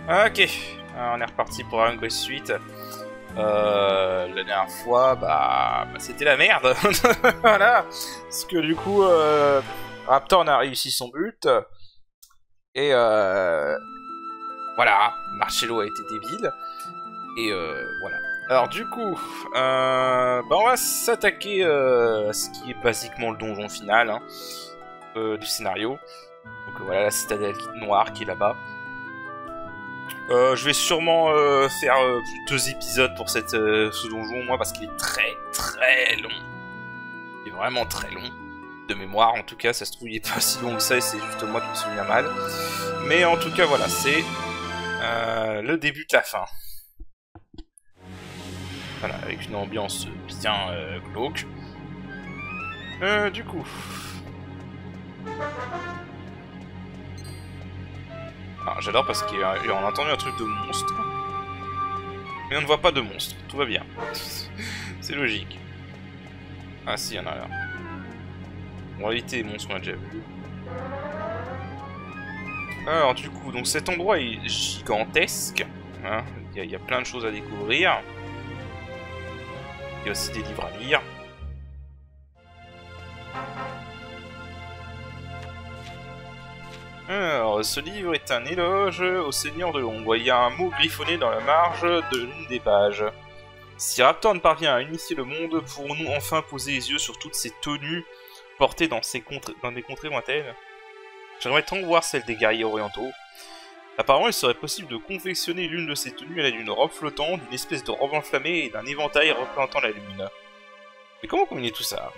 Ok, on est reparti pour un Ghost Suite. La dernière fois, bah c'était la merde. Voilà. Parce que du coup, Raptor a réussi son but. Et voilà, Marcello a été débile. Et voilà. Alors du coup, bah on va s'attaquer à ce qui est basiquement le donjon final hein, du scénario. Donc voilà, la citadelle noire qui est là-bas. Je vais sûrement faire plus de 2 épisodes pour ce donjon, moi, parce qu'il est très long. Il est vraiment très long. De mémoire, en tout cas, ça se trouve, il est pas si long que ça, et c'est juste moi qui me souviens mal. Mais en tout cas, voilà, c'est le début de la fin. Voilà, avec une ambiance bien glauque. Du coup... Ah, j'adore parce qu'on a entendu un truc de monstre. Mais on ne voit pas de monstre, tout va bien. C'est logique. Ah si, il y en a là. On va éviter les monstres qu'on a déjà vu. Alors du coup, donc cet endroit est gigantesque. Hein, il y a plein de choses à découvrir. Il y a aussi des livres à lire. Alors, ce livre est un éloge au Seigneur de l'Ombre. Il y a un mot griffonné dans la marge de l'une des pages. Si Raptor ne parvient à unifier le monde, pourrons-nous enfin poser les yeux sur toutes ces tenues portées dans des contrées lointaines? J'aimerais tant voir celle des guerriers orientaux. Apparemment, il serait possible de confectionner l'une de ces tenues à l'aide d'une robe flottante, d'une espèce de robe enflammée et d'un éventail représentant la lune. Mais comment combiner tout ça?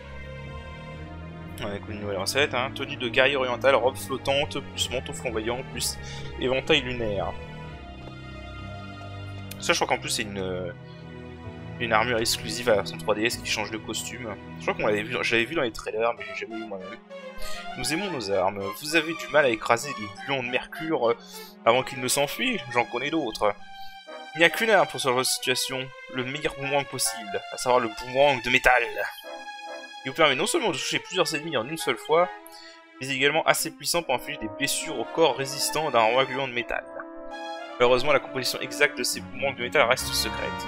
On a une nouvelle recette, hein. Tenue de guerrier oriental, robe flottante, plus manteau flamboyant, plus éventail lunaire. Ça, je crois qu'en plus, c'est une armure exclusive à la version 3DS qui change de costume. Je crois qu'on l'avait vu, je l'avais vu dans les trailers, mais j'ai jamais vu moi-même. Nous aimons nos armes. Vous avez du mal à écraser les bouillons de mercure avant qu'ils ne s'enfuient. J'en connais d'autres. Il n'y a qu'une arme pour ce genre de situation. Le meilleur boomerang possible, à savoir le boomerang de métal. Il vous permet non seulement de toucher plusieurs ennemis en une seule fois, mais également assez puissant pour infliger des blessures au corps résistant d'un roi gluant de métal. Heureusement, la composition exacte de ces boomerangs de métal reste secrète.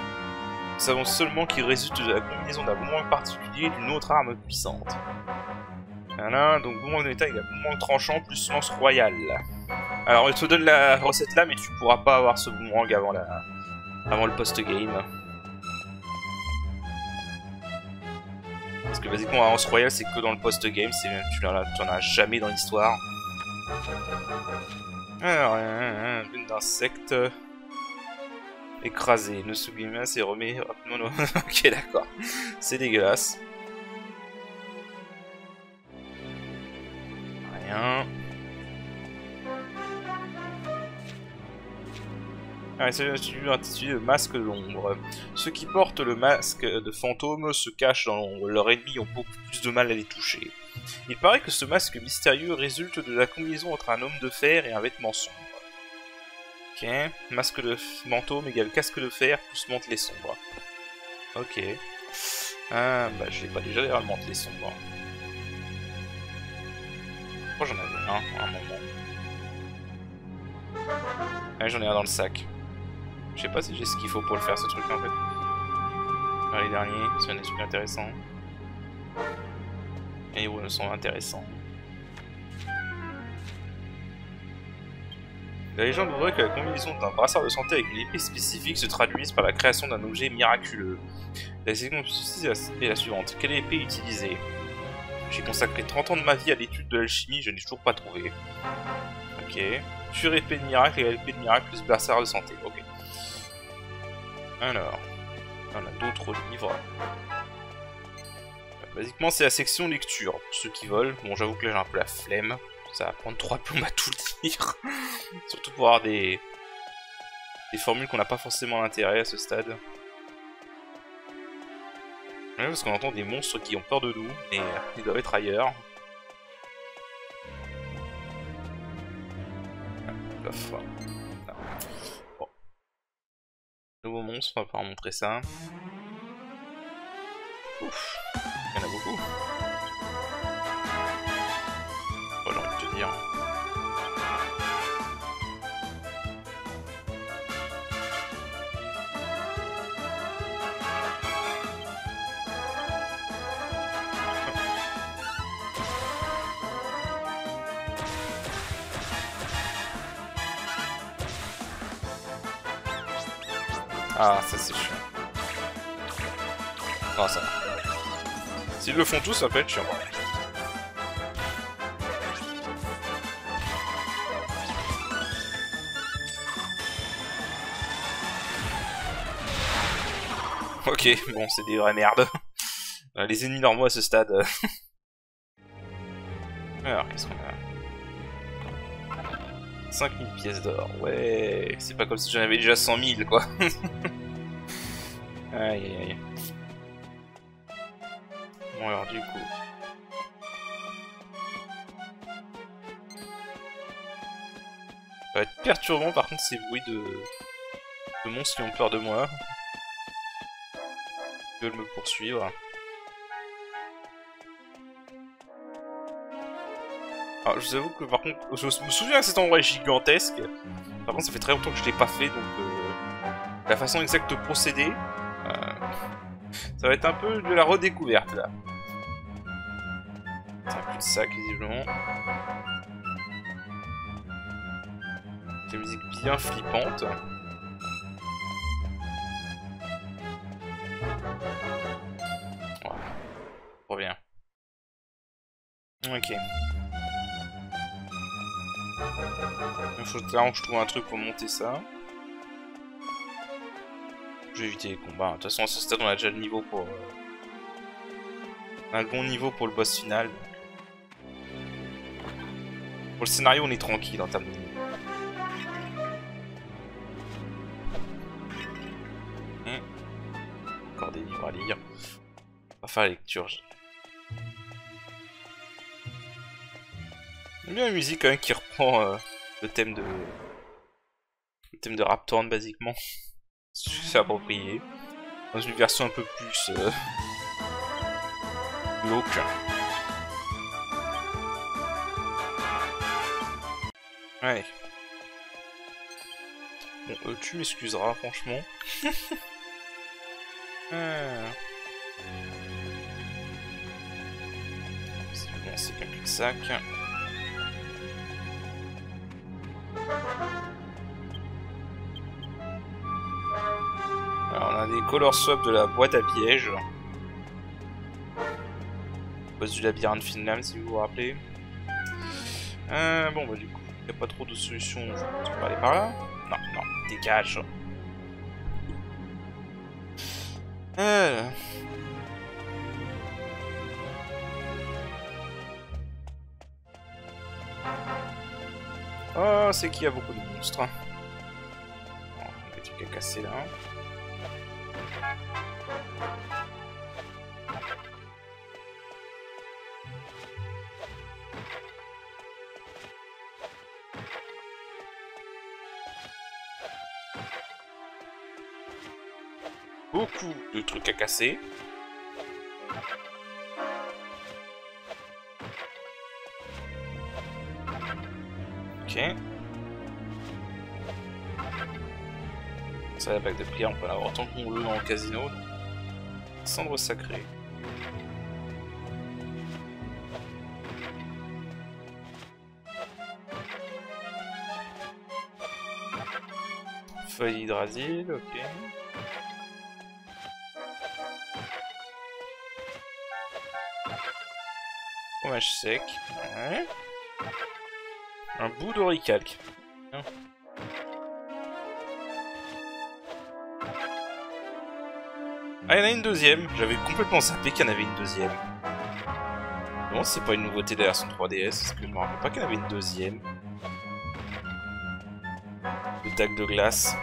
Nous savons seulement qu'il résulte de la combinaison d'un boomerang particulier et d'une autre arme puissante. Voilà, donc boomerang de métal égale boomerang tranchant plus lance royale. Alors, il te donne la recette là, mais tu pourras pas avoir ce boomerang avant le post-game. Parce que basiquement, Lance Royale, c'est que dans le post-game, tu n'en as jamais dans l'histoire. Alors, lune d'insectes. Écrasé. Ne s'oublie pas, c'est remet rapidement. Ok, d'accord. C'est dégueulasse. Rien. Ah, c'est intitulé le masque de l'ombre. Ceux qui portent le masque de fantôme se cachent dans l'ombre. Leurs ennemis ont beaucoup plus de mal à les toucher. Il paraît que ce masque mystérieux résulte de la combinaison entre un homme de fer et un vêtement sombre. Ok. Masque de fantôme égale casque de fer plus mantelet sombre. Ok. Ah, bah je l'ai pas déjà derrière le mantelet sombre. Je crois que j'en avais un à un moment. Ah, j'en ai un dans le sac. Je sais pas si j'ai ce qu'il faut pour le faire ce truc en fait. Dans les derniers, c'est un esprit intéressant. Les héros sont intéressants. La légende voudrait que la combinaison d'un brassard de santé avec une épée spécifique se traduise par la création d'un objet miraculeux. La question est la suivante. Quelle épée utiliser? J'ai consacré 30 ans de ma vie à l'étude de l'alchimie, je n'ai toujours pas trouvé. Ok. Pure épée de miracle et épée de miracle plus brassard de santé. Ok. Alors, on a d'autres livres. Basiquement, c'est la section lecture, pour ceux qui veulent. Bon, j'avoue que là, j'ai un peu la flemme. Ça va prendre 3 plombes à tout lire. Surtout pour avoir des formules qu'on n'a pas forcément d'intérêt à ce stade. Ouais, parce qu'on entend des monstres qui ont peur de nous, mais ils doivent être ailleurs. Coffre. Bon. Nouveau monstre, on va pouvoir montrer ça. Ouf, il y en a beaucoup. Oh, j'ai envie de te dire. Ah, ça c'est chiant. Non, ça va. S'ils le font tous, ça peut être chiant. Ok, bon, c'est des vraies merdes. Les ennemis normaux à ce stade. Alors, qu'est-ce qu'on a? 5000 pièces d'or, ouais, c'est pas comme si j'en avais déjà 100 000, quoi. Aïe aïe aïe. Bon alors du coup... Ça va être perturbant par contre ces bruits de monstres qui ont peur de moi. Ils veulent me poursuivre. Alors je vous avoue que par contre, je me souviens que cet endroit est gigantesque. Par contre ça fait très longtemps que je l'ai pas fait, donc la façon exacte de procéder, ça va être un peu de la redécouverte là. C'est un cul-de-sac visiblement. La musique bien flippante. Voilà. Trop bien. Ok. Il faut que je trouve un truc pour monter ça. Je vais éviter les combats. De toute façon, à ce stade, on a déjà le niveau pour... un bon niveau pour le boss final. Pour le scénario, on est tranquille en termes de niveau. Encore des livres à lire. On va faire la lecture. J'aime bien la musique quand même qui reprend le thème de... le thème de Raptorn, basiquement. C'est approprié. Dans une version un peu plus... glauque. Ouais. Bon, tu m'excuseras, franchement. Bon, c'est qu'un cul-de-sac. Alors, on a des color swap de la boîte à pièges. Boss du labyrinthe Finland, si vous vous rappelez. Bon, bah du coup, il n'y a pas trop de solutions. Tu peux aller par là? Non, non, dégage. Oh, c'est qu'il y a beaucoup de monstres. Bon, un truc à casser là. Beaucoup de trucs à casser. Ok. Ça, la bague de prière, on peut l'avoir tant qu'on veut dans le casino. Cendre sacrée. Feuille d'Hydrasil, ok. Fromage sec, ouais. Un bout d'oricalque. Ah, il y en a une deuxième. J'avais complètement zappé qu'il y en avait une deuxième. Non, c'est pas une nouveauté de la version 3DS, parce que je me rappelle pas qu'il y en avait une deuxième. Le tag de glace.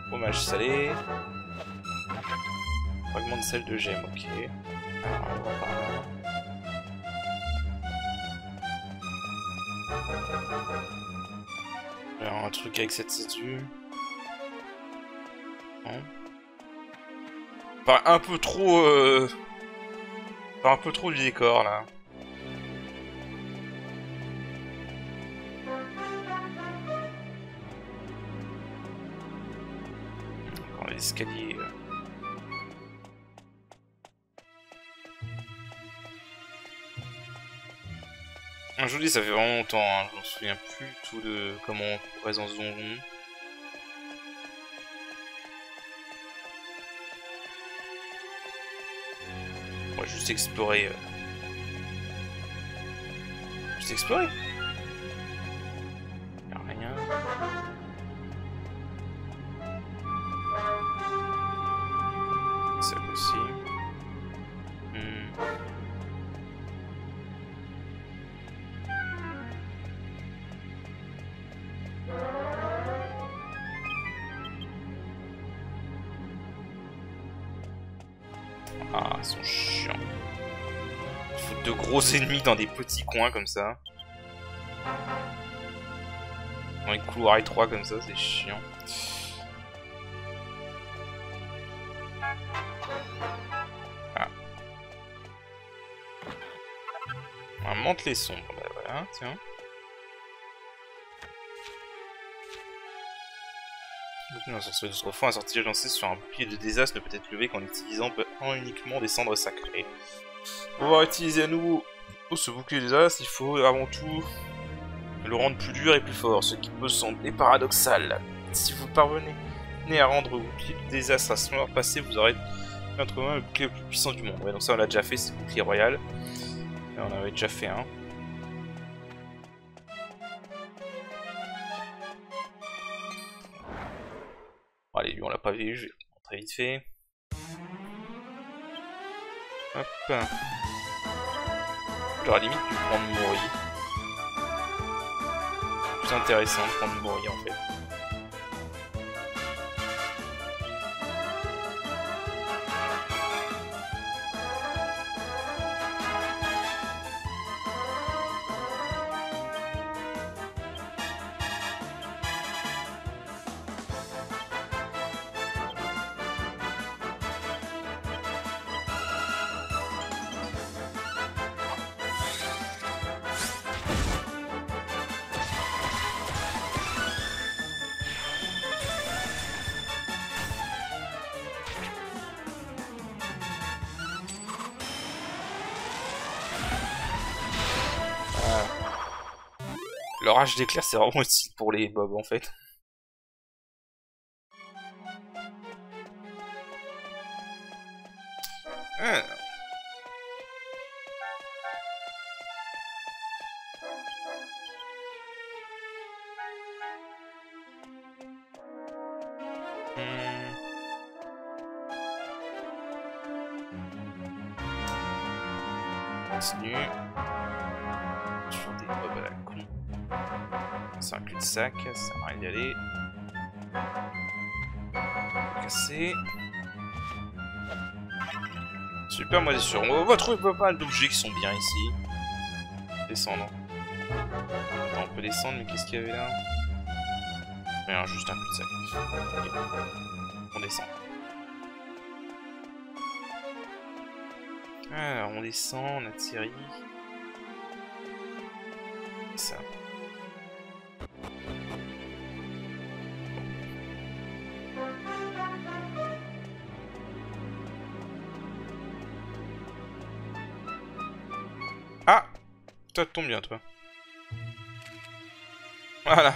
Fromage salé. Fragment de sel de gemme, ok. Alors, on va par là. Alors, un truc avec cette statue. Non. Enfin, un peu trop... Enfin, un peu trop du décor, là. Encore l'escalier... Je vous dis, ça fait vraiment longtemps, hein. Je m'en souviens plus tout de comment on progresse dans ce donjon. On va juste explorer. Juste explorer. Y'a rien. Ça aussi. Ah, ils sont chiants. Il faut de gros ennemis dans des petits coins comme ça. Dans les couloirs étroits comme ça, c'est chiant. Ah. Un mantelet sombre, bah voilà, tiens. Un sorcier d'autrefois, un sortilège lancé sur un bouclier de désastre ne peut être levé qu'en utilisant uniquement des cendres sacrées. Pour pouvoir utiliser à nouveau ce bouclier de désastre, il faut avant tout le rendre plus dur et plus fort, ce qui peut sembler paradoxal. Si vous parvenez à rendre le bouclier de désastre à ce moment passé, vous aurez entre mains le bouclier le plus puissant du monde. Ouais, donc ça on l'a déjà fait, c'est le bouclier royal. Et on avait déjà fait un. Allez, lui on l'a pas vu, je vais le montrer vite fait. Hop. J'aurais limite pu prendre Mori. Plus intéressant de prendre Mori en fait. L'orage d'éclair, c'est vraiment utile pour les mobs en fait. Ah. Continue. Sur des mobs à la con. C'est un cul-de-sac, ça sert à rien d'y aller. Casser. Super moisissure. On va trouver pas mal d'objets qui sont bien ici. Descendre. Attends, on peut descendre, mais qu'est-ce qu'il y avait là? Rien, juste un cul-de-sac. Okay. On descend. Alors, on descend, on atterrit. Ça. Ah! Toi, te tombe bien, toi. Voilà.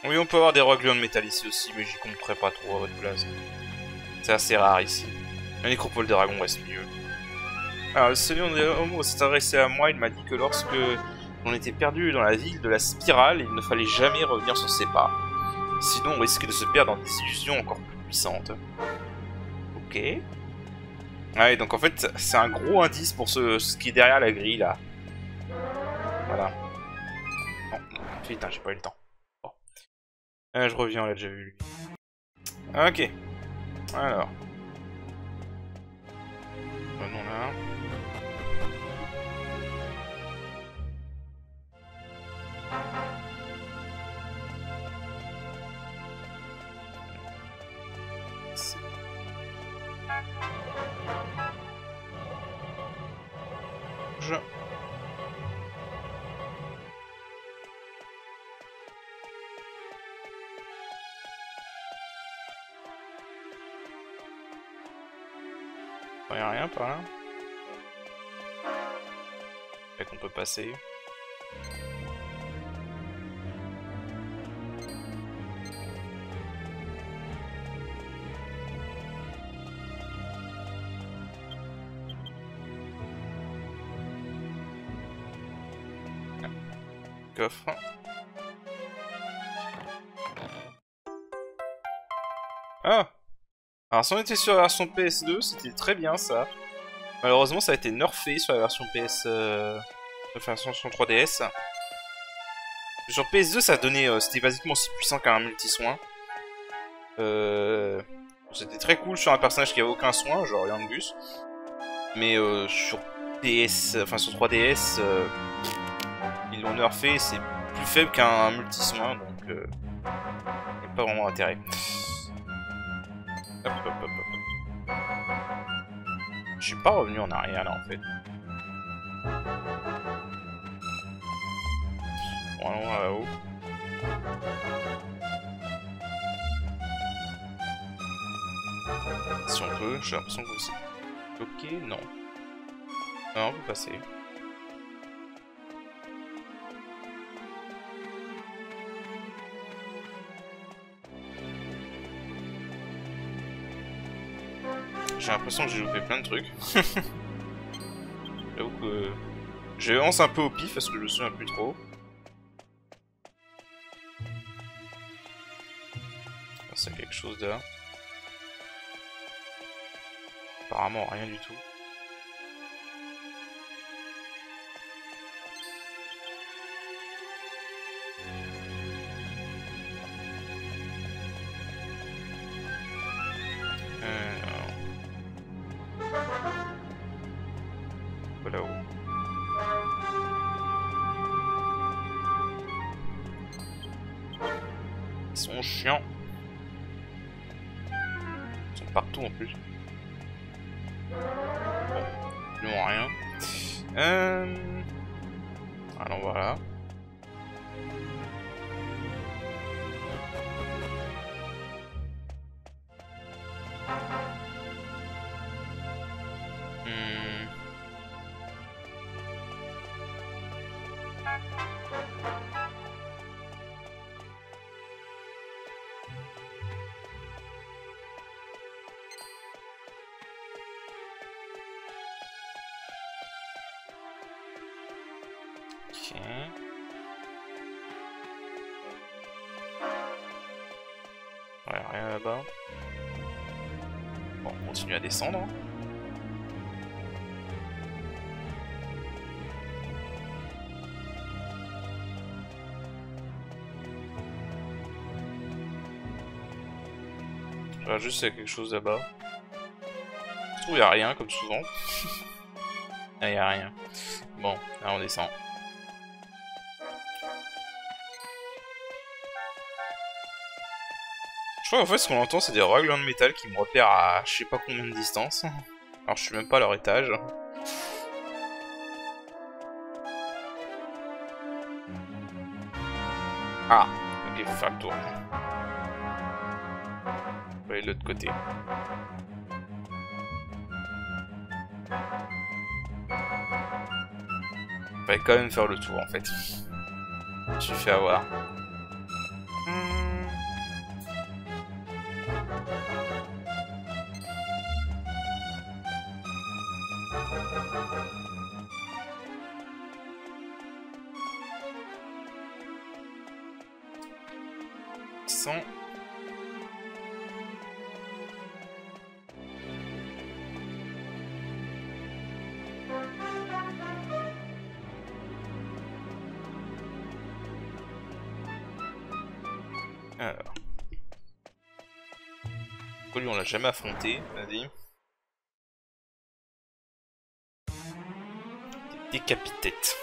Oui, on peut avoir des rogles de métal ici aussi, mais j'y compterai pas trop à votre place. C'est assez rare ici. La nécropole des dragons reste mieux. Alors, le Seigneur des Homos s'est adressé à moi, il m'a dit que lorsque on était perdu dans la ville de la spirale, il ne fallait jamais revenir sur ses pas. Sinon, on risque de se perdre dans des illusions encore plus puissantes. Ok. Ouais, donc en fait, c'est un gros indice pour ce qui est derrière la grille, là. Voilà. Bon, putain, j'ai pas eu le temps. Bon. Je reviens, on l'a déjà vu, lui. Ok. Alors. Venons là. Y'a rien par là. Fait qu'on peut passer. Coffre. Ah! Alors si on était sur la version PS2, c'était très bien ça. Malheureusement ça a été nerfé sur la version PS... version sur 3DS. Sur PS2 ça donnait... c'était basiquement aussi puissant qu'un multi-soin. C'était très cool sur un personnage qui avait aucun soin, genre Yangus. Mais sur PS... Enfin sur 3DS... ils l'ont nerfé, c'est plus faible qu'un multi-soin, donc... il n'y a pas vraiment intérêt. Hop, hop, hop, hop. Je suis pas revenu en arrière là en fait. Bon, allons là-haut. Si on peut, j'ai l'impression que c'est bloqué, non. Non, on peut passer. J'ai l'impression que j'ai loupé plein de trucs. J'avoue que je lance un peu au pif parce que je me souviens plus trop. C'est quelque chose là. Apparemment rien du tout. Là-haut. Ils sont chiants. Ils sont partout en plus. Bon, ils n'ont rien. Alors voilà. Ok. Ouais, rien là-bas. Bon, on continue à descendre. Là, juste il y a quelque chose là-bas. Je trouve il n'y a rien comme souvent. Il n'y a rien. Bon, là on descend. Je crois qu'en fait ce qu'on entend c'est des raglands de métal qui me repèrent à je sais pas combien de distance. Alors je suis même pas à leur étage. Ah, ok, faut faire le tour. On va aller de l'autre côté. On va quand même faire le tour en fait. Je me suis fait avoir. Alors. Lui, on l'a jamais affronté, on a dit. Des décapitettes.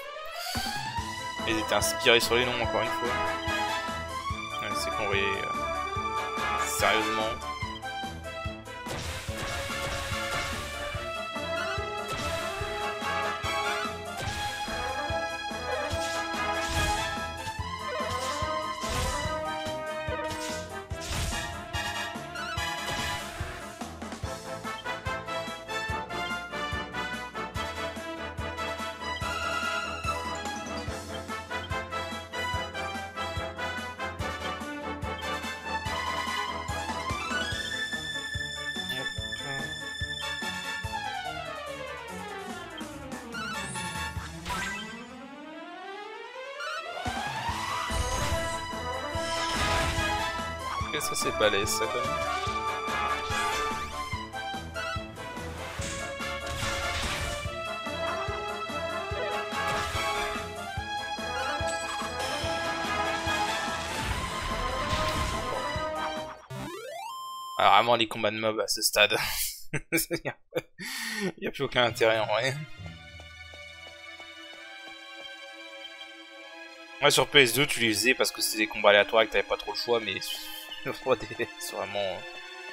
Ils étaient inspirés sur les noms, encore une fois. Ouais, c'est qu'on sérieusement. Qu'est-ce que c'est balèze ça quand même. Alors vraiment les combats de mobs à ce stade. Il n'y a plus aucun intérêt en vrai. Ouais, sur PS2 tu les faisais parce que c'était des combats aléatoires et que t'avais pas trop le choix, mais sur 3D c'est vraiment...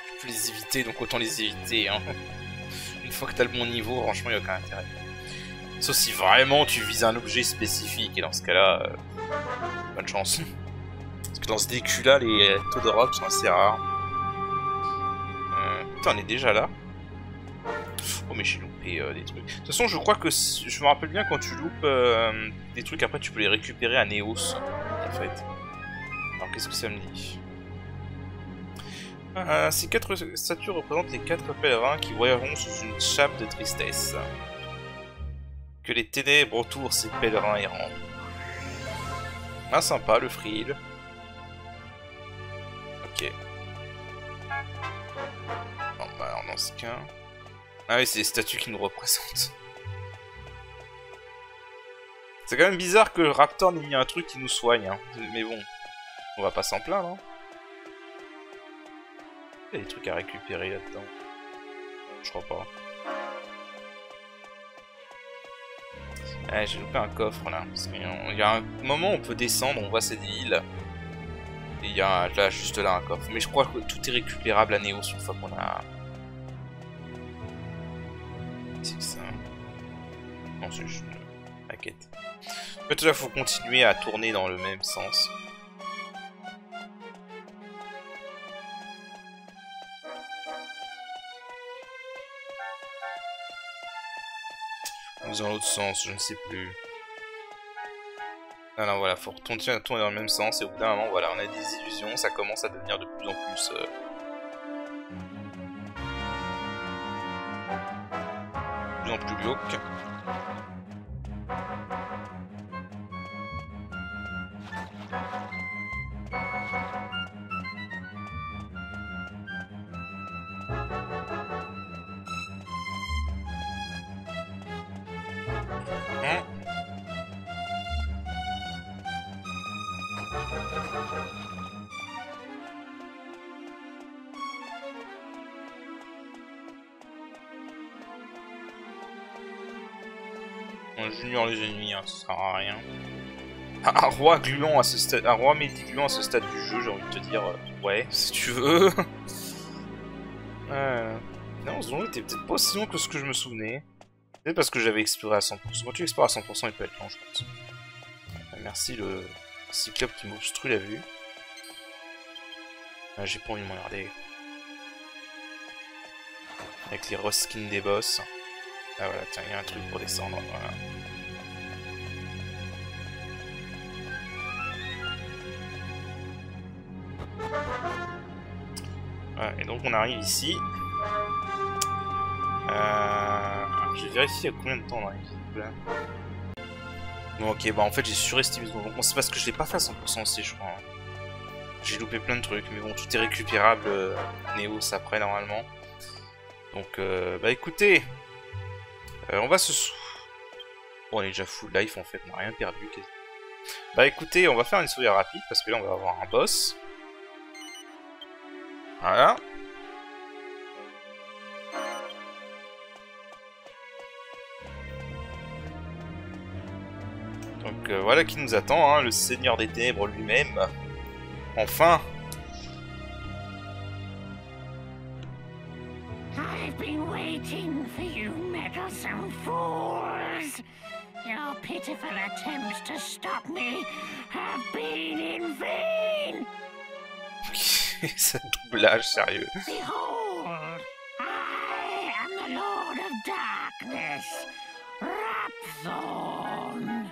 tu peux les éviter, donc autant les éviter hein. Une fois que t'as le bon niveau, franchement il n'y a aucun intérêt. Sauf si vraiment tu vises un objet spécifique, et dans ce cas là, bonne chance. Parce que dans ce DQ là, les taux de rock sont assez rares. Putain, on est déjà là. Oh mais j'ai loupé des trucs. De toute façon je crois que je me rappelle bien quand tu loupes des trucs, après tu peux les récupérer à Neos en fait. Alors qu'est-ce que ça me dit? Ces 4 statues représentent les 4 pèlerins qui voyageront sous une chape de tristesse. Que les ténèbres entourent ces pèlerins errants. Ah sympa le frill. Ok. Bon bah alors dans ce cas... Ah oui, c'est les statues qui nous représentent. C'est quand même bizarre que le Raptor n'ait mis un truc qui nous soigne, hein. Mais bon, on va pas s'en plaindre. Hein. Il y a des trucs à récupérer là-dedans. Je crois pas. Ah, j'ai loupé un coffre là. Parce qu'il y a un moment où on peut descendre, on voit cette île. Et il y a là, juste là un coffre. Mais je crois que tout est récupérable à Néos une fois qu'on a... C'est que ça. Non, c'est juste la quête. En fait, là, faut continuer à tourner dans le même sens. Ou dans l'autre sens, je ne sais plus. Non, non, voilà, faut continuer à tourner dans le même sens. Et au bout d'un moment, voilà, on a des illusions. Ça commence à devenir de plus en plus... plus glauque. Junior les ennemis, hein, ça sert à rien. Un roi gluant à ce stade, un roi médicament à ce stade du jeu, j'ai envie de te dire, ouais, si tu veux. Non, ce jeu était peut-être pas aussi long que ce que je me souvenais. Peut-être parce que j'avais exploré à 100%. Quand tu explores à 100%, il peut être long, je pense. Merci le cyclope qui m'obstrue la vue. J'ai pas envie de m'en regarder. Avec les reskins des boss. Ah voilà, tiens, il y a un truc pour descendre, voilà. Voilà, et donc on arrive ici. J'ai vérifié il y a combien de temps on arrive là. Bon ok, bah en fait j'ai surestimé ce moment. Bon, c'est parce que je l'ai pas fait à 100% aussi je crois. J'ai loupé plein de trucs, mais bon, tout est récupérable Néos après normalement. Donc bah écoutez, on va se... Bon, on est déjà full life en fait, on n'a rien perdu. Bah écoutez, on va faire une sauvegarde rapide parce que là on va avoir un boss. Voilà. Donc voilà qui nous attend, hein, le Seigneur des Ténèbres lui-même. Enfin. I've been waiting for you, meddlesome fools. Your pitiful attempts to stop me have been in vain. Ce doublage sérieux. Behold, I am the Lord of Darkness, Rapthorn.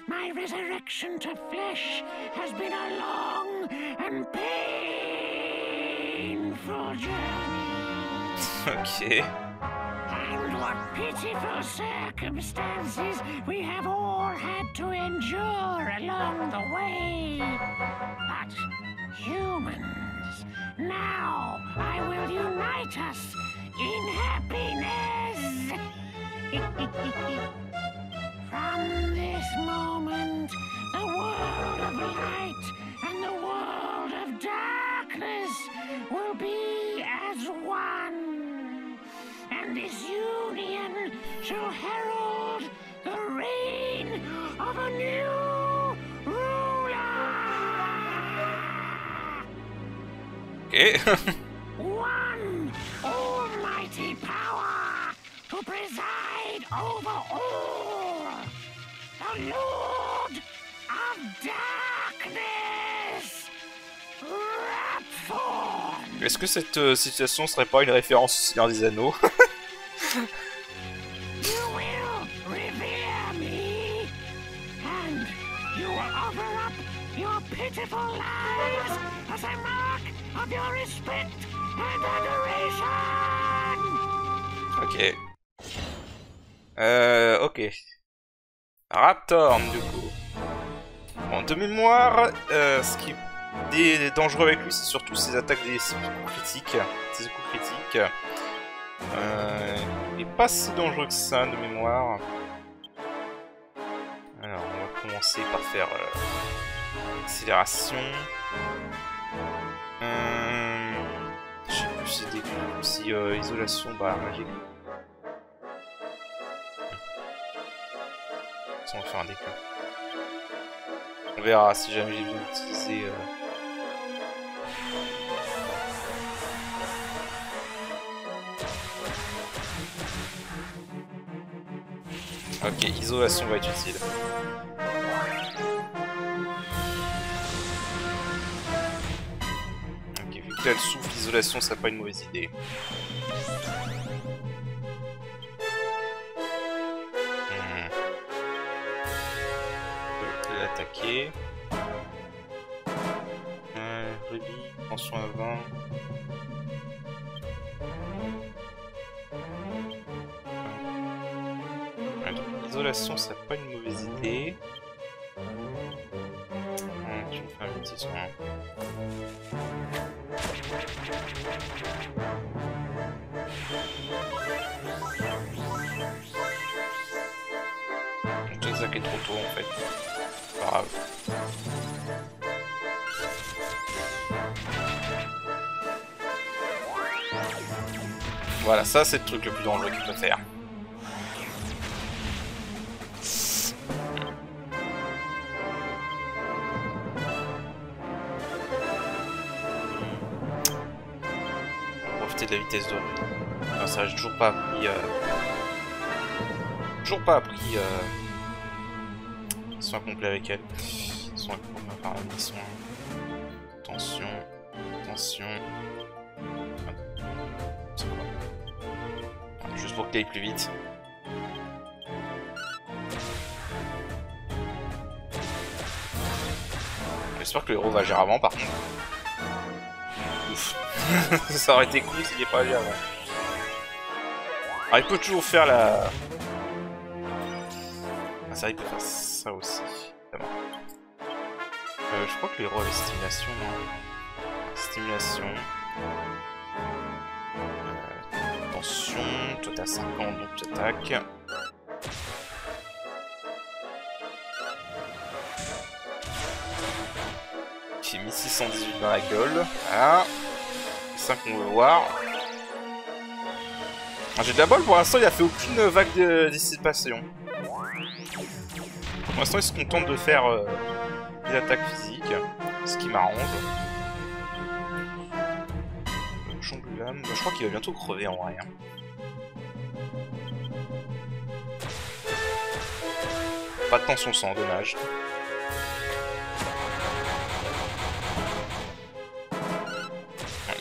My resurrection to flesh has been a long and painful journey. Ok. And what pitiful circumstances we have all had to endure along the way. But humans, Now I will unite us in happiness. From this moment, the world of light and the world of darkness will be as one. And this union shall herald the reign of a new ruler. Ok. One almighty power to preside over all. The Lord of Darkness. Rapthorn. Est-ce que cette situation serait pas une référence au Seigneur des Anneaux? You will revere me, and you will offer up your pitiful lives as a mark of your respect and adoration. Ok. Ok. Rapthorn, du coup. Bon, de mémoire, ce qui est dangereux avec lui, c'est surtout ses attaques, ses coups critiques. Ses coups critiques. Il n'est pas si dangereux que ça, de mémoire. Alors, on va commencer par faire accélération. Je sais plus si des coups, si isolation, bah magique. On va faire un déclin. On verra si jamais j'ai besoin d'utiliser. Ok, isolation va être utile. Ok, vu que là elle souffle, l'isolation, ça pas une mauvaise idée. Attaquer. Ruby, tension à 20. Ouais, donc, isolation, c'est pas une mauvaise idée. Je vais faire un petit soin. Je sais est trop tôt en fait. Pas grave. Voilà, ça c'est le truc le plus dangereux qu'il peut faire. On va profiter de la vitesse de Ruby. Non, ça j'ai toujours pas appris. Soin complet avec elle. Soin complet par la mission. Attention. Attention. Juste pour qu'elle aille plus vite. J'espère que le héros va agir avant par contre. Ouf. Ça aurait été cool s'il n'est pas agi avant. Alors il peut toujours faire la... Ah ça il peut faire ça aussi. Je crois que le héros avait stimulation. Stimulation. Attention, toi t'as 50 donc tu attaques. J'ai mis 618 dans la gueule. Voilà. C'est ça qu'on veut voir. J'ai de la bol, pour l'instant il a fait aucune vague de dissipation. Pour l'instant il se contente de faire des attaques physiques, ce qui m'arrange. Chambulame, je crois qu'il va bientôt crever en vrai. Pas de tension sang, dommage.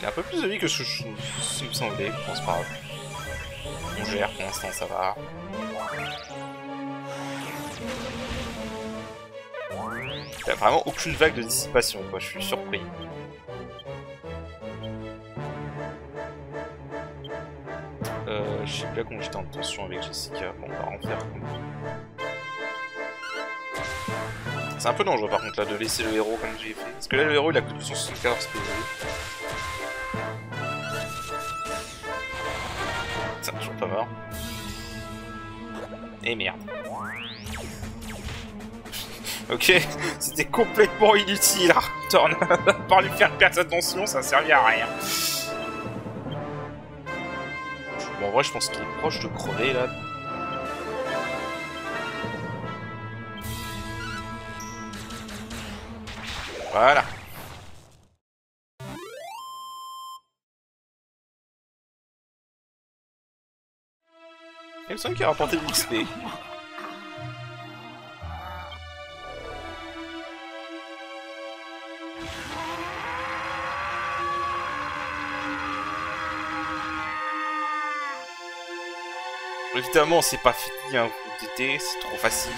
Il a un peu plus de vie que ce qui me semblait, je pense pas. On gère, pour l'instant ça va. Il a vraiment aucune vague de dissipation, quoi, je suis surpris. Je sais plus comment j'étais en tension avec Jessica, bon on va en faire. C'est un peu dangereux par contre là de laisser le héros comme j'ai fait. Parce que là le héros il a que 274 PV. Putain, toujours pas mort. Et merde. Ok, c'était complètement inutile, Raptorn. Par lui faire perdre sa tension, ça servait à rien. Bon, en vrai, je pense qu'il est proche de crever, là. Voilà. Il me semble qu'il a rapporté de l'XP. Évidemment, c'est pas fini, hein, vous doutez, c'est trop facile.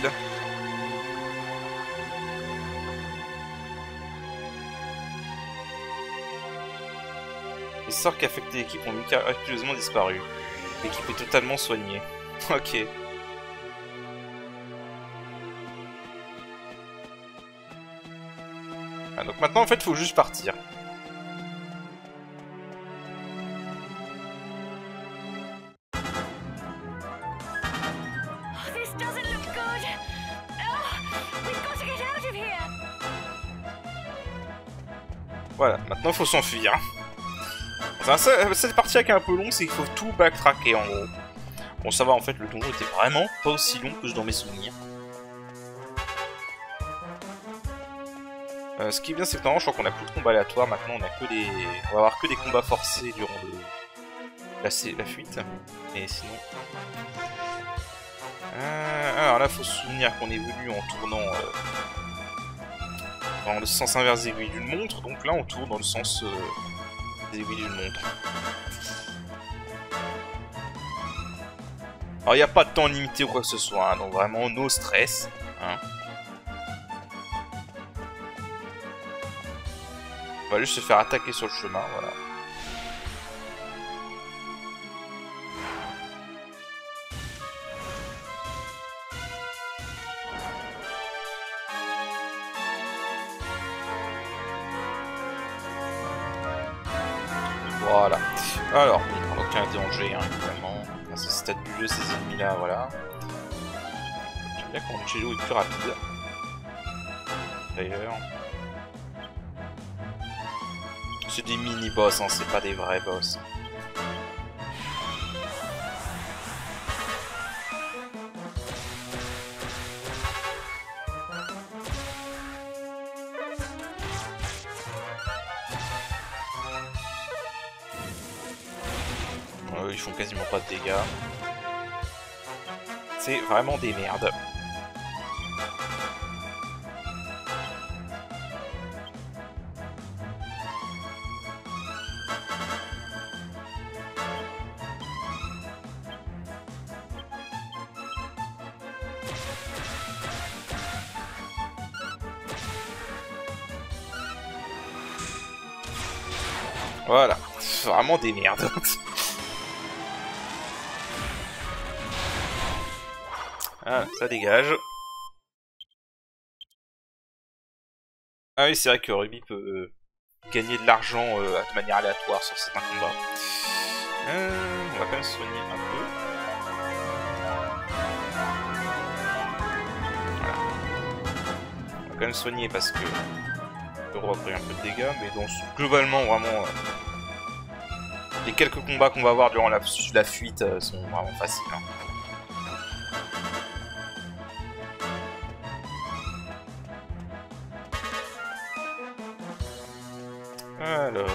Les sorts qui affectent l'équipe ont miraculeusement disparu. L'équipe est totalement soignée. Ok. Ah, donc maintenant, en fait, il faut juste partir. Voilà, maintenant il faut s'enfuir. Enfin, cette partie qui est un peu longue, c'est qu'il faut tout backtracker en gros. Bon, ça va, en fait, le donjon était vraiment pas aussi long que dans mes souvenirs. Ce qui est bien, c'est que normalement, je crois qu'on a plus de combats aléatoires. Maintenant, on a que des... on va avoir que des combats forcés durant la fuite. Et sinon... alors là, faut se souvenir qu'on est venu en tournant... dans le sens inverse des aiguilles d'une montre, donc là on tourne dans le sens des aiguilles d'une montre. Alors il n'y a pas de temps limité ou quoi que ce soit, hein, donc vraiment no stress. Hein. On va juste se faire attaquer sur le chemin, voilà. Voilà. Alors, aucun danger, hein, évidemment. À ce stade du jeu, ces ennemis-là, voilà. J'aime bien quand Angelo est plus rapide. D'ailleurs. C'est des mini-boss, hein, c'est pas des vrais boss. Ils font quasiment pas de dégâts. C'est vraiment des merdes. Voilà, c'est vraiment des merdes. Ah, ça dégage. Ah oui, c'est vrai que Ruby peut gagner de l'argent de manière aléatoire sur certains combats. On va quand même se soigner un peu. Voilà. On va quand même soigner parce que Euro a pris un peu de dégâts, mais donc globalement, vraiment, les quelques combats qu'on va avoir durant la fuite sont vraiment faciles. Hein. Alors...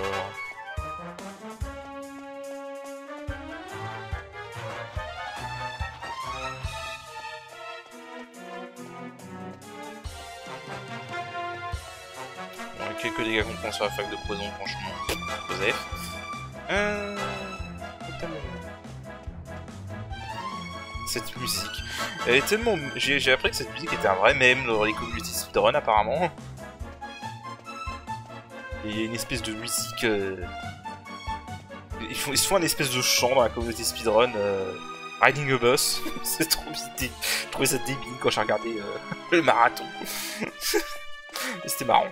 bon, quelques dégâts qu'on prend sur la fac de poison, franchement, Joseph. Cette musique, elle est tellement... J'ai appris que cette musique était un vrai mème dans les community speedrun apparemment. Et il y a une espèce de musique... Ils se font une espèce de chant dans la communauté speedrun, Riding a Bus. C'est trop bizarre. Je trouvais ça débile quand j'ai regardé le marathon. C'était marrant.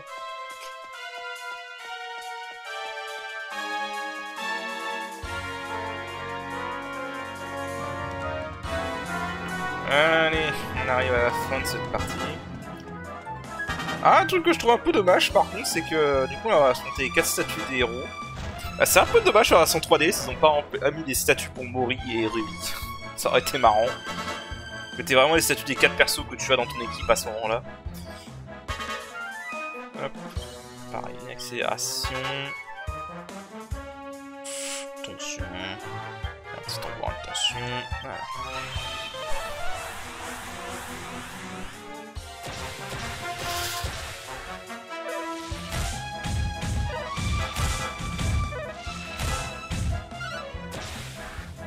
Allez, on arrive à la fin de cette partie. Ah, un truc que je trouve un peu dommage par contre, c'est que du coup on va affronter les 4 statues des héros. Ah, c'est un peu dommage sur la 103D s'ils n'ont pas mis des statues pour Mori et Ruby. Ça aurait été marrant. Mettez vraiment les statues des 4 persos que tu as dans ton équipe à ce moment-là. Hop. Pareil, une accélération. Tension. Un petit endroit de tension. Voilà.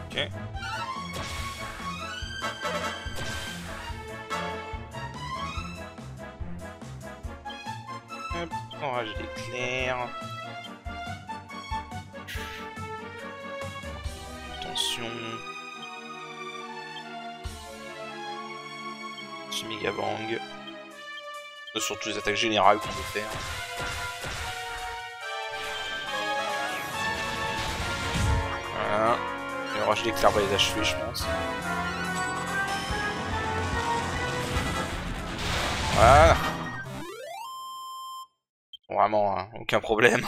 Ok. Hop, orage d'éclair. Attention. Méga bang. Surtout les attaques générales qu'on peut faire. Voilà. Et l'orage d'éclair va les achever, je pense. Voilà. Vraiment, hein, aucun problème.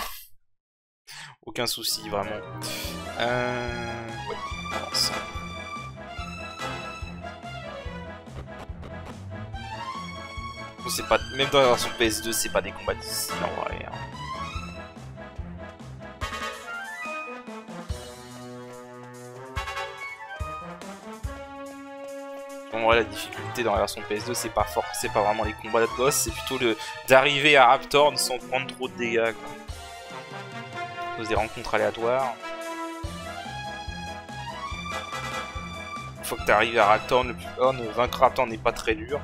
Aucun souci, vraiment. Ouais, avance. C'est pas, même dans la version PS2, c'est pas des combats difficiles en vrai. Hein. En vrai, la difficulté dans la version PS2, c'est pas fort, c'est pas vraiment les combats de boss, c'est plutôt d'arriver à Raptorn sans prendre trop de dégâts. Quoi. À cause des rencontres aléatoires. Une fois que t'arrives à Raptorn, vaincre Raptorn n'est pas très dur.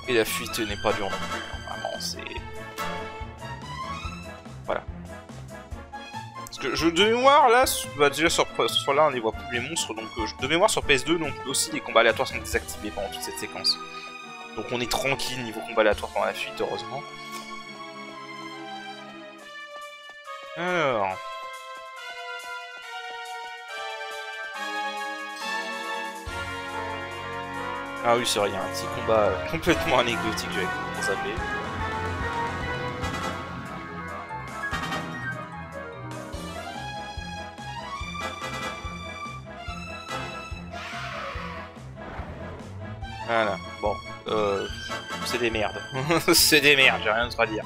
Et la fuite n'est pas dure non plus. Vraiment, c'est... Voilà. Parce que de mémoire, là, bah, déjà sur là, on les voit plus les monstres. Donc, de mémoire sur PS2, donc aussi les combats aléatoires sont désactivés pendant toute cette séquence. Donc on est tranquille niveau combat aléatoire pendant la fuite, heureusement. Alors... Ah oui, c'est vrai, il y a un petit combat complètement anecdotique avec le zappé. Voilà, bon, c'est des merdes. C'est des merdes, j'ai rien d'autre à dire.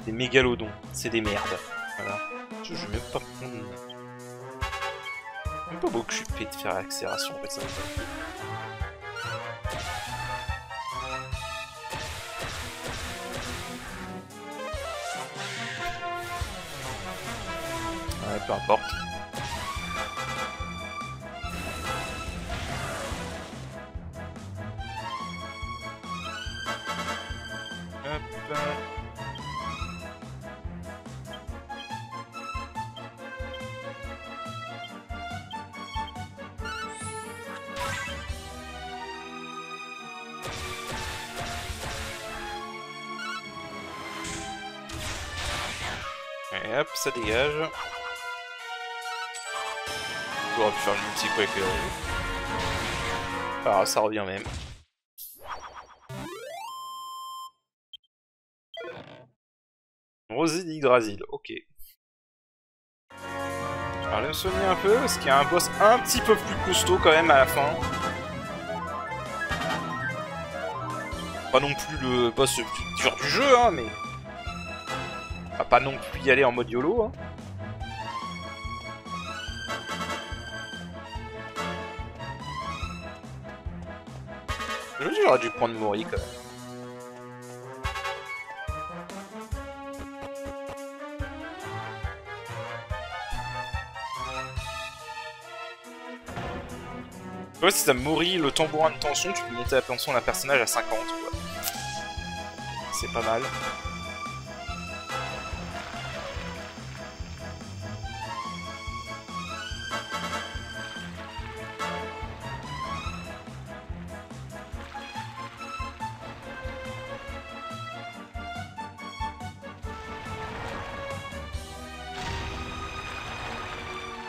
Des mégalodons, c'est des merdes. Voilà. Je vais même pas prendre... Même pas m'occuper de faire l'accélération, en fait, ça va pas. Ouais, peu importe. Hop. Et hop, ça dégage. J'aurais pu faire le multi quoi avec le... Alors ça revient même. Rosine Yggdrasil, ok. Alors je vais me soigner un peu, parce qu'il y a un boss un petit peu plus costaud quand même à la fin. Pas non plus le boss le plus dur du jeu, hein, mais... On va pas non plus y aller en mode YOLO, hein. Je me dis j'aurais dû prendre Mori quand même. Ouais, si t'as Mori, le tambourin de tension, tu peux monter la tension d'un personnage à 50, quoi. C'est pas mal.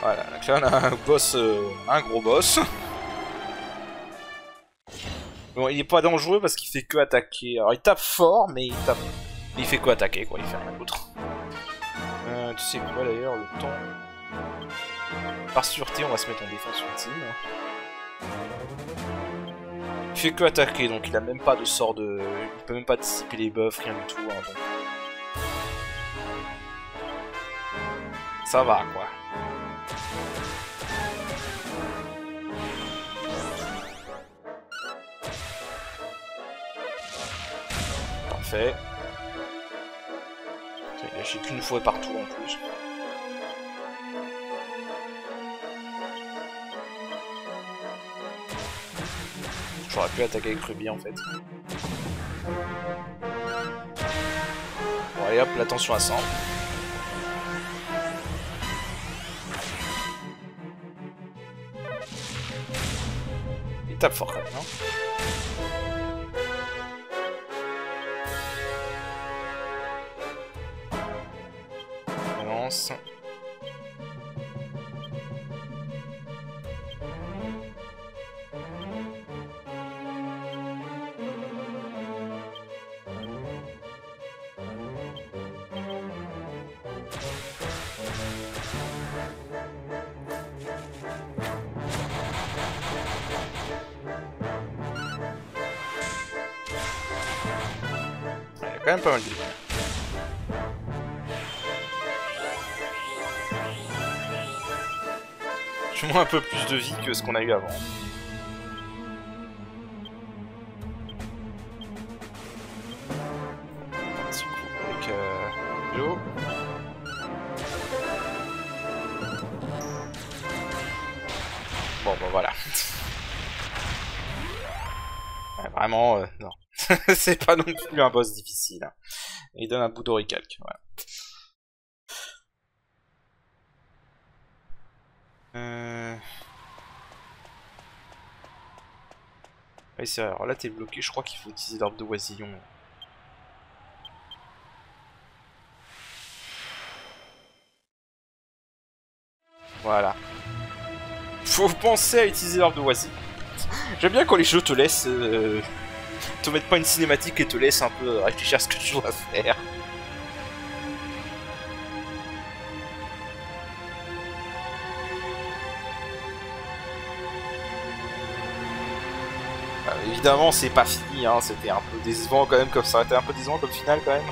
Voilà, donc là on a un boss, un gros boss. Bon, il est pas dangereux parce qu'il fait que attaquer. Alors il tape fort, mais il tape... il fait que attaquer, quoi, il fait rien d'autre. Tu sais quoi d'ailleurs, le temps... Par sûreté, on va se mettre en défense ultime. Il fait que attaquer, donc il a même pas de sort de... Il peut même pas dissiper les buffs, rien du tout. Hein, donc... Ça va, quoi. Parfait. Il a lâché qu'une fois par tour en plus. J'aurais pu attaquer avec Ruby en fait. Bon allez hop, la tension à 100. Il tape fort quand même, hein. On lance. Quand même pas mal de vie. J'ai moins un peu plus de vie que ce qu'on a eu avant. Un petit coup avec l'eau. Bon bah voilà. Ouais, vraiment, non. C'est pas non plus un boss difficile. Hein. Il donne un bout d'oricalque. Voilà. Ouais, c'est vrai. Alors là, t'es bloqué. Je crois qu'il faut utiliser l'arbre de oisillon. Voilà. Faut penser à utiliser l'arbre de oisillon. J'aime bien quand les jeux te laissent... te mettent pas une cinématique et te laissent un peu réfléchir à ce que tu dois faire. Évidemment, c'est pas fini, hein. C'était un peu décevant quand même, comme ça aurait été un peu décevant comme finale quand même.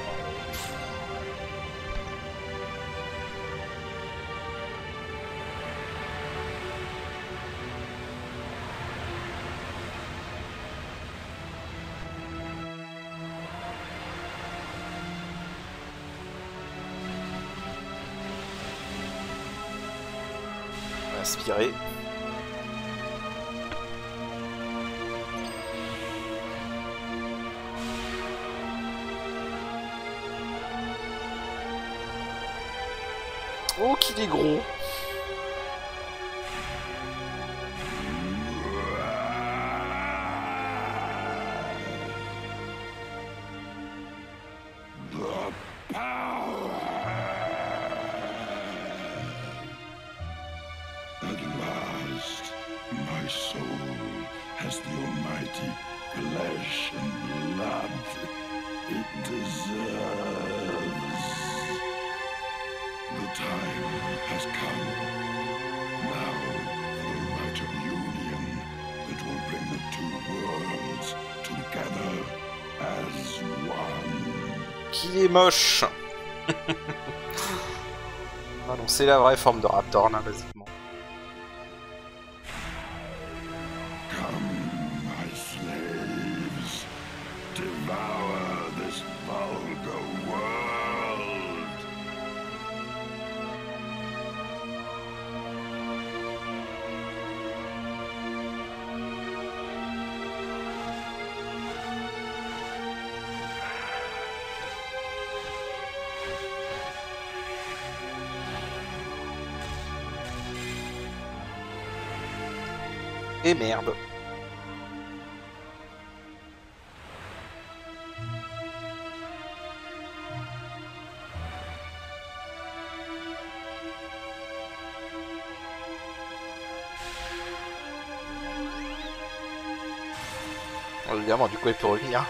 On va aspirer. Oh, qu'il est gros! Qu'il est moche. Ah non, c'est la vraie forme de Raptor, là, basiquement. Et merde. Évidemment, du coup, elle peut revenir.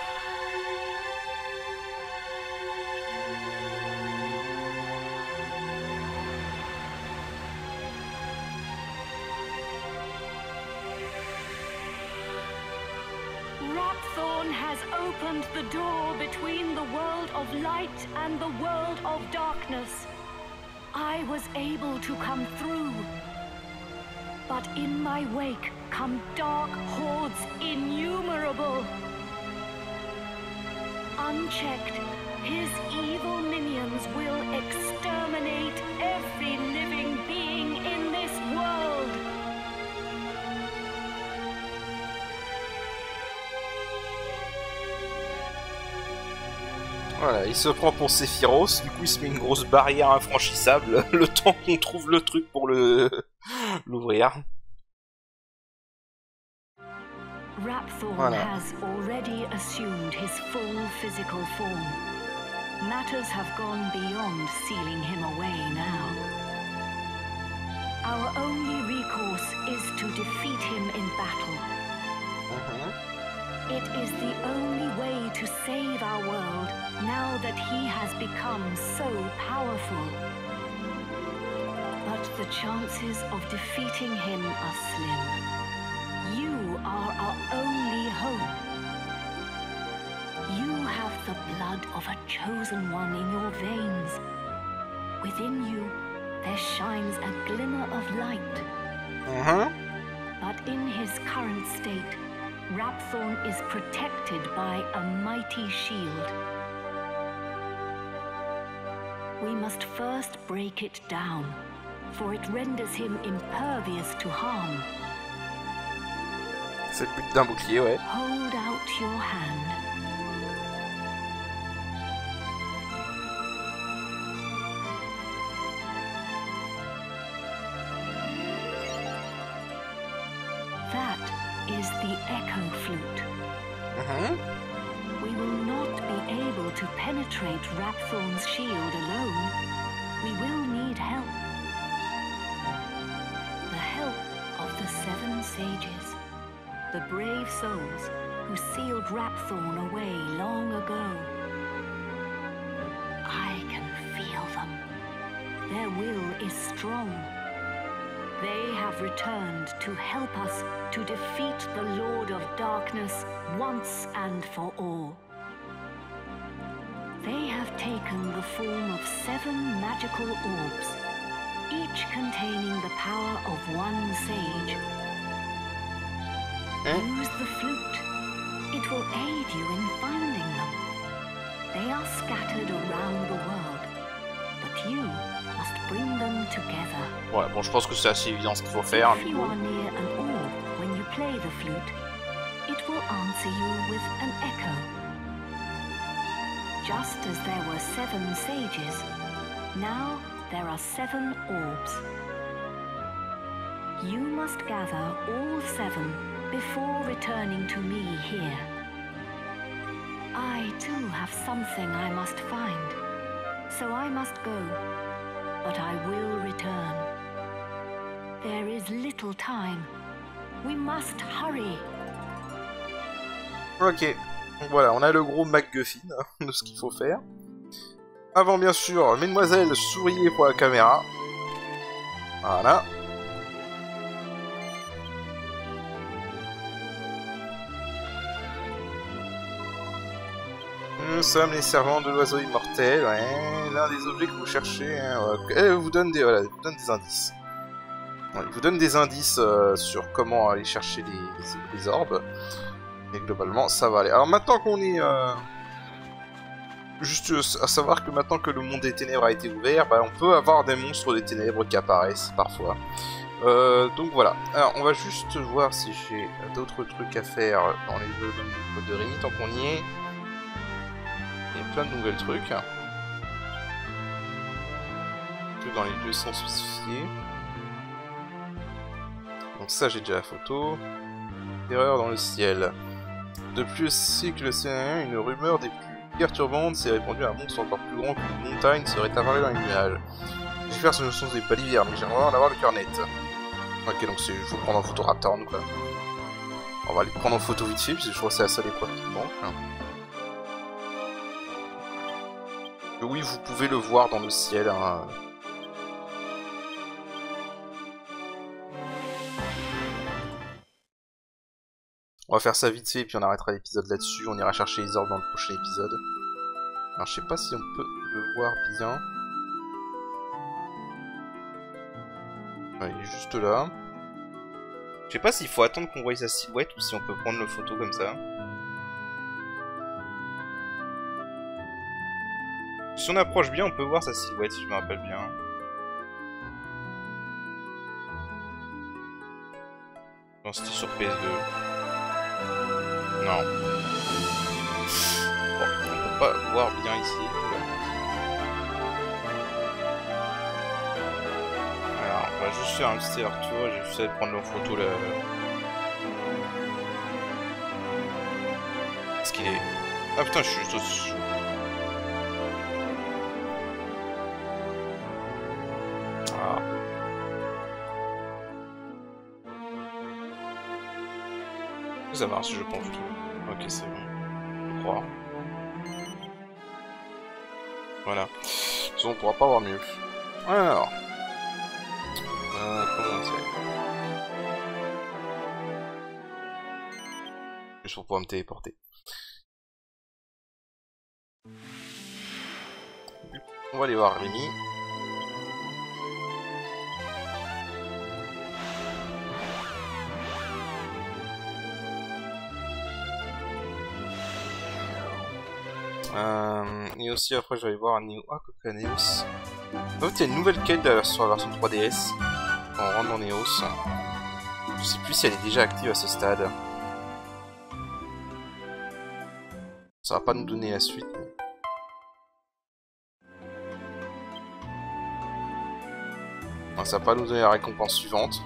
Rapthorn has opened the door between the world of light and the world of darkness. I was able to come through. But in my wake come dark hordes innumerable. Unchecked, his evil minions will exterminate every living being in this world. Voilà, il se prend pour Sephiroth, du coup il se met une grosse barrière infranchissable, le temps qu'on trouve le truc pour l'ouvrir. Rapthorn has already assumed his full physical form. Matters have gone beyond sealing him away now. Our only recourse is to defeat him in battle. It is the only way to save our world now that he has become so powerful. But the chances of defeating him are slim. You are our only hope. You have the blood of a chosen one in your veins. Within you, there shines a glimmer of light. But in his current state, Rapthorn is protected by a mighty shield. We must first break it down, for it renders him impervious to harm. C'est le but d'un bouclier, ouais. Hold out your hand. That is the Echo Flute. We will not be able to penetrate Rapthorn's shield alone. We will need help. The help of the 7 sages. The brave souls who sealed Rapthorn away long ago. I can feel them. Their will is strong. They have returned to help us to defeat the Lord of Darkness once and for all. They have taken the form of 7 magical orbs, each containing the power of 1 sage. Use the flute. It will aid you in finding them. They are scattered around the world, but you must bring them together. Ouais, bon, je pense que c'est assez évident ce qu'il faut faire. If you are near an orb when you play the flute, it will answer you with an echo. Just as there were 7 sages, now there are 7 orbs. You must gather all 7 before returning to me here. I too have something I must find, so I must go, but I will return. There is little time. We must hurry. Ok, donc voilà, on a le gros MacGuffin de ce qu'il faut faire. Avant, bien sûr, mesdemoiselles, souriez pour la caméra. Voilà. Nous sommes les servants de l'oiseau immortel, ouais. L'un des objets que vous cherchez, hein, ouais. Elle vous donne des, voilà, vous donne des indices. Ouais, il vous donne des indices sur comment aller chercher les orbes. Et globalement, ça va aller. Alors maintenant qu'on est... juste à savoir que maintenant que le monde des ténèbres a été ouvert, bah, on peut avoir des monstres des ténèbres qui apparaissent parfois. Donc voilà. Alors on va juste voir si j'ai d'autres trucs à faire dans les jeux de Coderie, tant qu'on y est. Il y a plein de nouvelles trucs. Tout dans les lieux sans spécifier. Donc ça j'ai déjà la photo. Terreur dans le ciel. Depuis le cycle C1, une rumeur des plus perturbantes s'est répandue à un monstre encore plus grand qu'une montagne serait apparu dans les nuages. Je vais faire ce sont des balivières, mais j'aimerais en avoir le cœur net. Ok, donc il faut prendre un photo Rapthorn quoi. On va les prendre en photo vite fait, parce que je crois que c'est la seule épreuve qui manque. Oui, vous pouvez le voir dans le ciel. Hein. On va faire ça vite fait, et puis on arrêtera l'épisode là-dessus. On ira chercher les orbes dans le prochain épisode. Alors, je sais pas si on peut le voir bien. Ouais, il est juste là. Je sais pas s'il faut attendre qu'on voie sa silhouette ou si on peut prendre le photo comme ça. Si on approche bien, on peut voir sa silhouette, si je me rappelle bien. Non, c'était sur PS2. Non. Bon, on peut pas voir bien ici. Alors, on va juste faire un petit retour et je vais juste aller prendre en photo là. Est-ce qu'il est... Ah putain, je suis juste au-dessus. Ah. Ça marche, je pense. Ok, c'est bon. Je crois. Voilà. Sinon, on pourra pas voir mieux. Alors. Comment c'est? Juste pour pouvoir me téléporter. On va aller voir Rémi. Et aussi après je vais aller voir un Neo. Ah, Neos. Donc il y a une nouvelle quête sur la version 3DS. On rentre dans Neos. Je sais plus si elle est déjà active à ce stade. Ça va pas nous donner la suite. Mais... enfin, ça va pas nous donner la récompense suivante.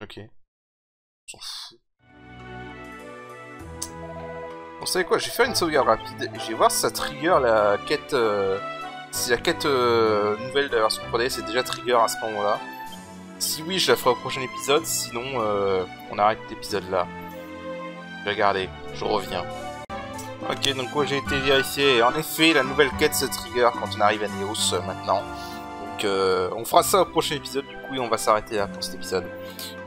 Ok. On s'en fout. Vous savez quoi, je vais faire une sauvegarde rapide et je vais voir si ça trigger la quête... si la quête nouvelle de la version 3DS est déjà trigger à ce moment-là. Si oui, je la ferai au prochain épisode, sinon on arrête l'épisode là. Je vais regarder, je reviens. Ok, donc moi j'ai été vérifié et en effet la nouvelle quête se trigger quand on arrive à Neos maintenant. Donc on fera ça au prochain épisode du coup et on va s'arrêter là pour cet épisode.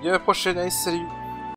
Et à la prochaine, allez salut!